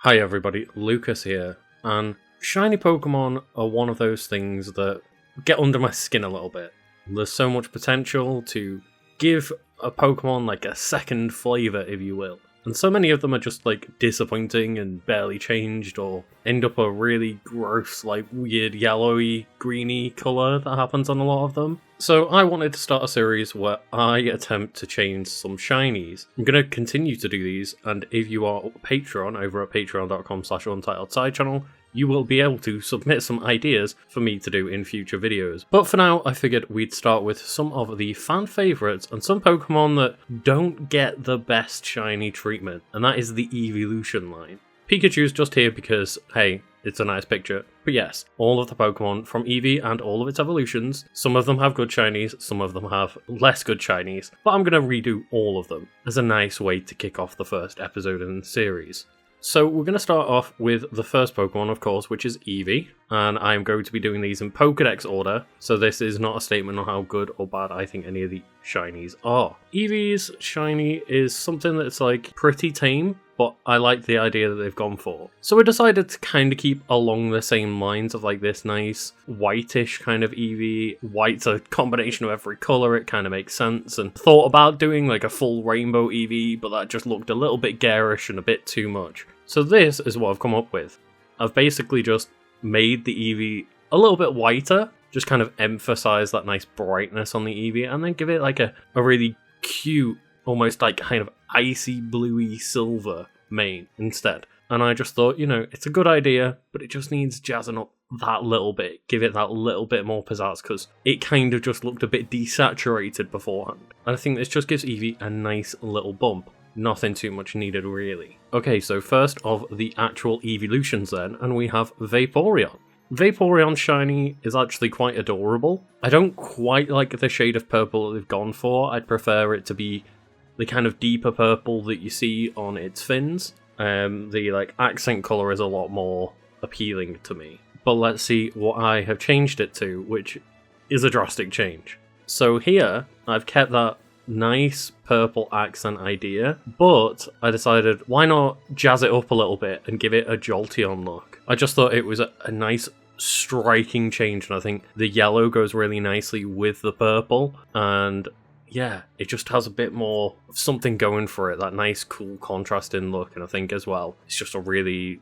Hi everybody, Lucas here, and shiny Pokemon are one of those things that get under my skin a little bit. There's so much potential to give a Pokemon like a second flavour, if you will. And so many of them are just like disappointing and barely changed, or end up a really gross, like weird yellowy, greeny colour that happens on a lot of them. So I wanted to start a series where I attempt to change some shinies. I'm going to continue to do these, and if you are a Patreon over at patreon.com/untitled side channel, you will be able to submit some ideas for me to do in future videos. But for now, I figured we'd start with some of the fan favourites and some Pokemon that don't get the best shiny treatment, and that is the Eeveelution line. Pikachu's just here because, hey, it's a nice picture. But yes, all of the Pokemon from Eevee and all of its evolutions, some of them have good shinies, some of them have less good shinies, but I'm going to redo all of them as a nice way to kick off the first episode in the series. So we're going to start off with the first Pokemon, of course, which is Eevee, and I'm going to be doing these in Pokedex order, so this is not a statement on how good or bad I think any of the shinies are. Eevee's shiny is something that's like pretty tame, but I like the idea that they've gone for. So we decided to kind of keep along the same lines of like this nice whitish kind of Eevee. White's a combination of every colour, it kind of makes sense, and thought about doing like a full rainbow Eevee, but that just looked a little bit garish and a bit too much. So this is what I've come up with. I've basically just made the Eevee a little bit whiter, just kind of emphasise that nice brightness on the Eevee, and then give it like a really cute, almost like kind of icy bluey silver mane instead. And I just thought, you know, it's a good idea, but it just needs jazzing up that little bit, give it that little bit more pizzazz, because it kind of just looked a bit desaturated beforehand. And I think this just gives Eevee a nice little bump. Nothing too much needed, really. Okay, so first of the actual Eeveelutions then, and we have Vaporeon. Vaporeon shiny is actually quite adorable. I don't quite like the shade of purple that they've gone for. I'd prefer it to be the kind of deeper purple that you see on its fins. The like accent colour is a lot more appealing to me. But let's see what I have changed it to, which is a drastic change. So here, I've kept that nice purple accent idea, but I decided why not jazz it up a little bit and give it a Jolteon look. I just thought it was a nice striking change, and I think the yellow goes really nicely with the purple, and yeah, it just has a bit more of something going for it, that nice cool contrasting look, and I think as well it's just a really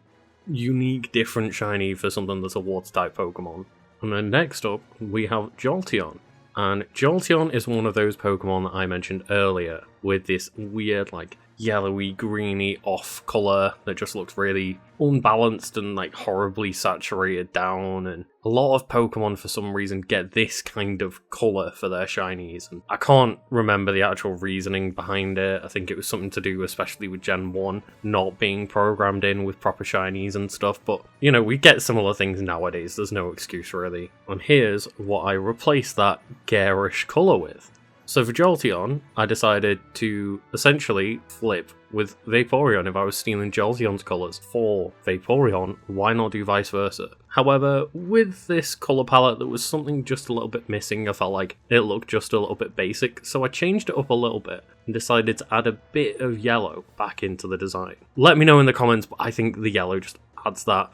unique different shiny for something that's a water type Pokemon. And then next up we have Jolteon. And Jolteon is one of those Pokemon that I mentioned earlier, with this weird, like, yellowy, greeny off colour that just looks really unbalanced and, like, horribly saturated down. And a lot of Pokemon, for some reason, get this kind of colour for their shinies. And I can't remember the actual reasoning behind it. I think it was something to do, especially with Gen 1, not being programmed in with proper shinies and stuff. But, you know, we get similar things nowadays. There's no excuse, really. And here's what I replaced that garish colour with. So for Jolteon, I decided to essentially flip with Vaporeon. If I was stealing Jolteon's colours for Vaporeon, why not do vice versa? However, with this colour palette, there was something just a little bit missing. I felt like it looked just a little bit basic, so I changed it up a little bit and decided to add a bit of yellow back into the design. Let me know in the comments, but I think the yellow just adds that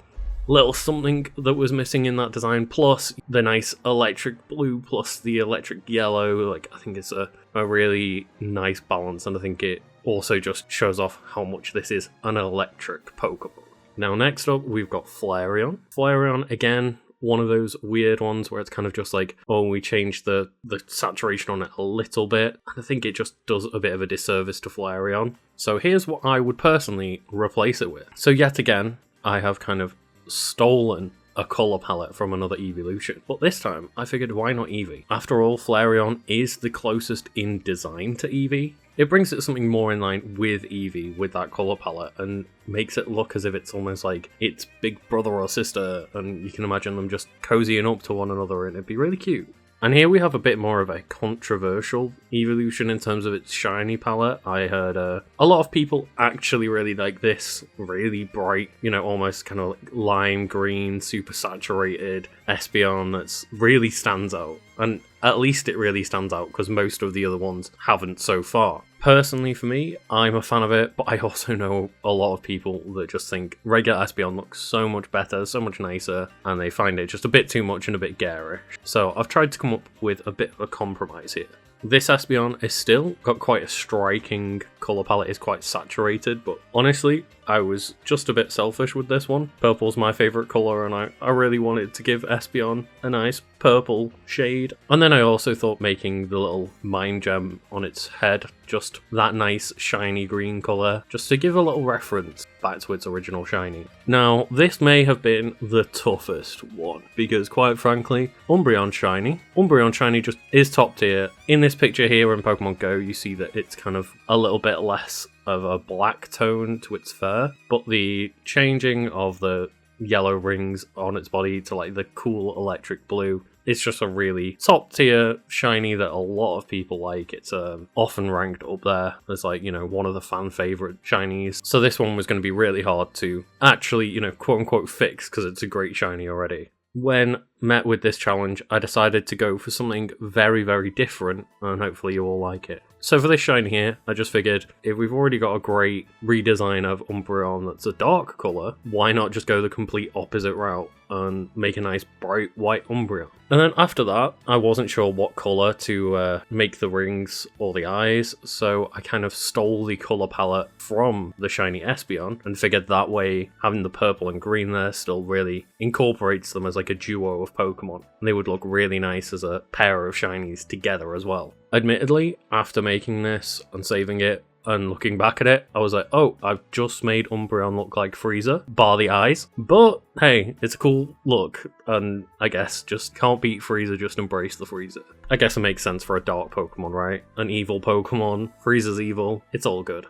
little something that was missing in that design, plus the nice electric blue, plus the electric yellow. Like, I think it's a really nice balance, and I think it also just shows off how much this is an electric Pokemon. Now next up we've got Flareon. Flareon, again, one of those weird ones where it's kind of just like, oh, we changed the saturation on it a little bit, and I think it just does a bit of a disservice to Flareon. So here's what I would personally replace it with. So yet again, I have kind of stolen a colour palette from another Eeveelution, but this time I figured why not Eevee? After all, Flareon is the closest in design to Eevee. It brings it something more in line with Eevee with that colour palette and makes it look as if it's almost like its big brother or sister, and you can imagine them just cozying up to one another, and it'd be really cute. And here we have a bit more of a controversial Eeveelution in terms of its shiny palette. I heard a lot of people actually really like this really bright, you know, almost kind of like lime green, super saturated Espeon that's really stands out. And at least it really stands out, because most of the other ones haven't so far. Personally, for me, I'm a fan of it, but I also know a lot of people that just think regular Espeon looks so much better, so much nicer, and they find it just a bit too much and a bit garish. So I've tried to come up with a bit of a compromise here. This Espeon is still got quite a striking colour palette, is quite saturated, but honestly, I was just a bit selfish with this one. Purple's my favourite colour, and I really wanted to give Espeon a nice purple shade. And then I also thought making the little mind gem on its head just that nice shiny green colour, just to give a little reference back to its original shiny. Now, this may have been the toughest one, because quite frankly, Umbreon Shiny just is top tier. In this picture here in Pokemon Go, you see that it's kind of a little bit less of a black tone to its fur, but the changing of the yellow rings on its body to like the cool electric blue, it's just a really top tier shiny that a lot of people like. It's often ranked up there as like, you know, one of the fan favorite shinies. So this one was going to be really hard to actually, you know, quote unquote fix, because it's a great shiny already. When met with this challenge, I decided to go for something very, very different, and hopefully you all like it. So for this shiny here, I just figured if we've already got a great redesign of Umbreon that's a dark colour, why not just go the complete opposite route and make a nice bright white Umbreon? And then after that, I wasn't sure what colour to make the rings or the eyes, so I kind of stole the colour palette from the shiny Espeon and figured that way having the purple and green there still really incorporates them as like a duo of Pokemon. And they would look really nice as a pair of shinies together as well. Admittedly, after making this and saving it and looking back at it, I was like, oh, I've just made Umbreon look like Frieza, bar the eyes. But hey, it's a cool look, and I guess just can't beat Frieza, just embrace the Frieza. I guess it makes sense for a dark Pokemon, right? An evil Pokemon, Frieza's evil, it's all good.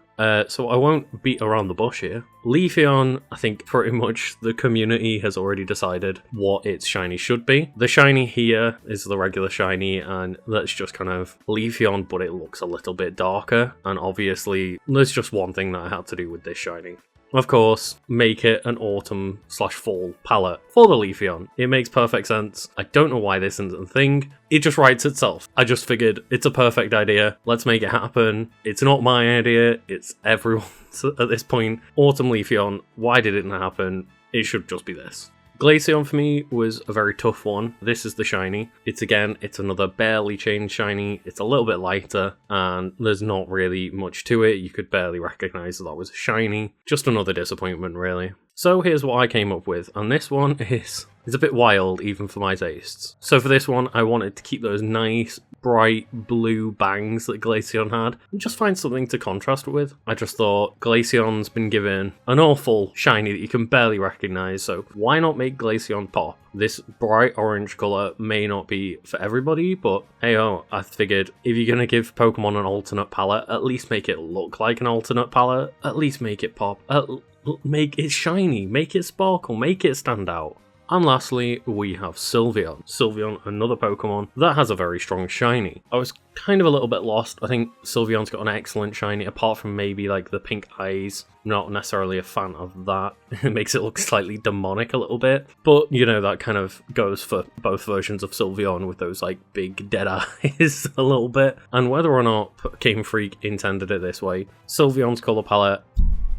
So I won't beat around the bush here. Leafeon, I think pretty much the community has already decided what its shiny should be. The shiny here is the regular shiny, and that's just kind of Leafeon, but it looks a little bit darker. And obviously, there's just one thing that I had to do with this shiny. Of course, make it an autumn/fall palette for the Leafeon. It makes perfect sense. I don't know why this isn't a thing. It just writes itself. I just figured it's a perfect idea. Let's make it happen. It's not my idea. It's everyone's at this point. Autumn Leafeon. Why did it not happen? It should just be this. Glaceon for me was a very tough one. This is the shiny. It's another barely changed shiny. It's a little bit lighter, and there's not really much to it. You could barely recognize that was a shiny. Just another disappointment, really. So here's what I came up with, and this one is a bit wild, even for my tastes. So for this one, I wanted to keep those nice, bright blue bangs that Glaceon had, and just find something to contrast with. I just thought Glaceon's been given an awful shiny that you can barely recognize, so why not make Glaceon pop? This bright orange colour may not be for everybody, but hey-oh, I figured if you're going to give Pokemon an alternate palette, at least make it look like an alternate palette, at least make it pop, make it shiny, make it sparkle, make it stand out. And lastly, we have Sylveon. Sylveon, another Pokemon that has a very strong shiny. I was kind of a little bit lost. I think Sylveon's got an excellent shiny, apart from maybe like the pink eyes. Not necessarily a fan of that. It makes it look slightly demonic a little bit. But, you know, that kind of goes for both versions of Sylveon with those like big dead eyes a little bit. And whether or not Game Freak intended it this way, Sylveon's colour palette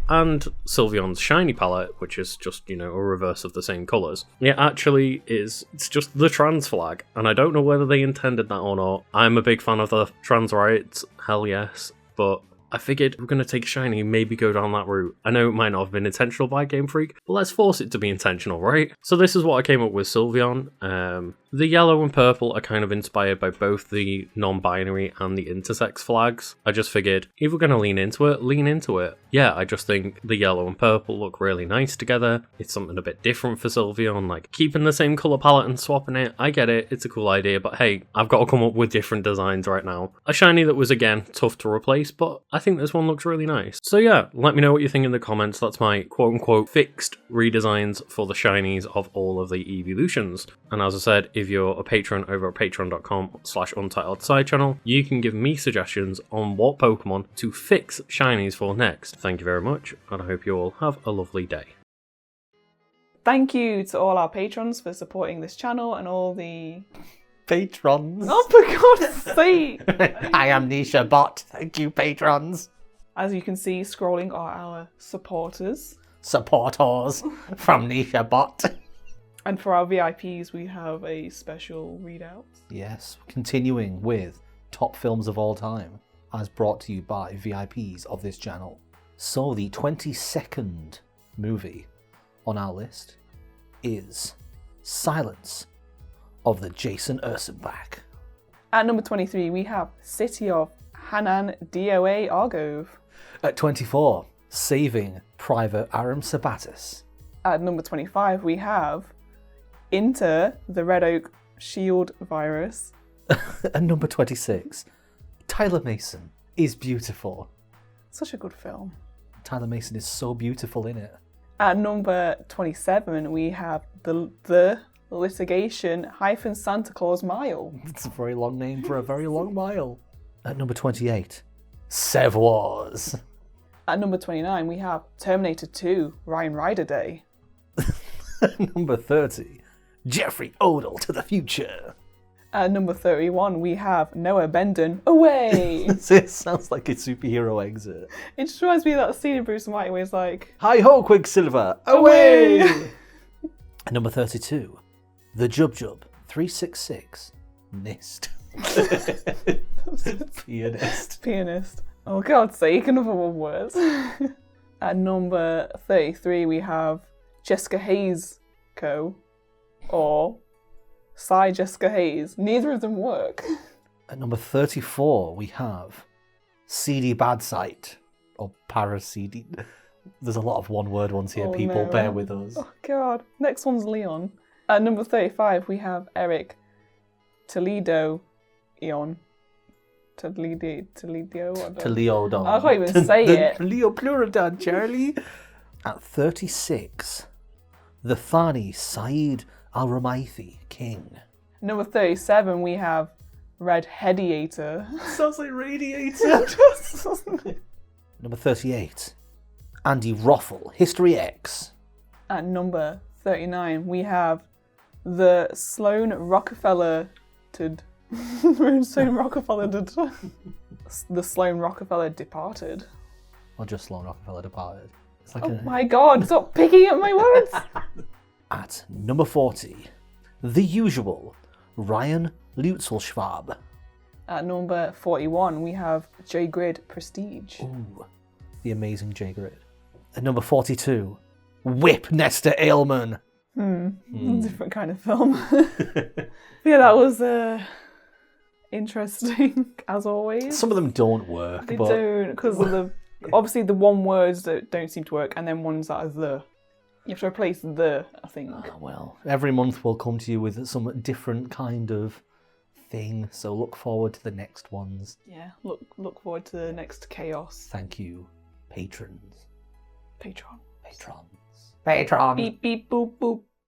and Sylveon's shiny palette, which is just, you know, a reverse of the same colours, it actually is, it's just the trans flag, and I don't know whether they intended that or not. I'm a big fan of the trans rights, hell yes, but I figured we're going to take shiny, maybe go down that route. I know it might not have been intentional by Game Freak, but let's force it to be intentional, right? So this is what I came up with Sylveon. The yellow and purple are kind of inspired by both the non-binary and the intersex flags. I just figured, if we're going to lean into it, lean into it. Yeah, I just think the yellow and purple look really nice together. It's something a bit different for Sylveon, like keeping the same colour palette and swapping it. I get it, it's a cool idea, but hey, I've got to come up with different designs right now. A shiny that was, again, tough to replace, but I think this one looks really nice. So yeah, let me know what you think in the comments. That's my quote-unquote fixed redesigns for the shinies of all of the Eeveelutions. And as I said, if you're a patron over at patreon.com/untitled side channel, you can give me suggestions on what Pokemon to fix shinies for next. Thank you very much, and I hope you all have a lovely day. Thank you to all our patrons for supporting this channel and all the patrons. Oh, for God's sake! I am Nisha Bot. Thank you, patrons. As you can see, scrolling are our supporters. Supporters from Nisha Bot. And for our VIPs, we have a special readout. Yes, continuing with top films of all time, as brought to you by VIPs of this channel. So the 22nd movie on our list is Silence of the Jason Ursenbach. At number 23, we have City of Hanan DOA Argove. At 24, Saving Private Aram Sabatis. At number 25, we have Into the Red Oak Shield Virus. At number 26, Tyler Mason is beautiful. Such a good film. Tyler Mason is so beautiful in it. At number 27, we have the Litigation - Santa Claus Mile. It's a very long name for a very long mile. At number 28, Sev Wars. At number 29, we have Terminator 2 Ryan Rider Day. At number 30, Jeffrey Odell to the Future. At number 31, we have Noah Benden Away. It sounds like a superhero exit. It just reminds me of that scene in Bruce and White where he's like, Hi-ho, Quicksilver, away! At number 32, The Jub Jub 366, Nist. Pianist. Pianist. Oh, God's sake, another one word. At number 33, we have Jessica Hayes Co. or Psy Jessica Hayes. Neither of them work. At number 34, we have CD Bad Sight, or Para-CD. There's a lot of one-word ones here, Oh, people, no. bear with us. Oh, God. Next one's Leon. At number 35, we have Eric Toledo Eon. Toledo. To Leo Don. I can't even say it. Leo Pluridan, Charlie. At 36, the Thani Saeed Al-Ramaithi King. Number 37, we have Red Headiator. Sounds like Radiator. Number 38, Andy Roffel, History X. At number 39, we have the Sloan Rockefeller. Sloan Rockefeller. The Sloan Rockefeller Departed. Or just Sloan Rockefeller Departed. It's like Oh my God! Stop picking at my words. At number 40, The Usual, Ryan Lutzelschwab. At number 41, we have J Grid Prestige. Ooh, the amazing J Grid. At number 42, Whip Nesta Ailman. Different kind of film. Yeah, that was interesting, as always. Some of them don't work, They but don't, because of the obviously the one words that don't seem to work, and then ones that are the. You have to replace the, I think. well, every month we'll come to you with some different kind of thing, so look forward to the next ones. Yeah, look forward to the next chaos. Thank you, patrons. Patreon. Patrons. Beep beep boop boop.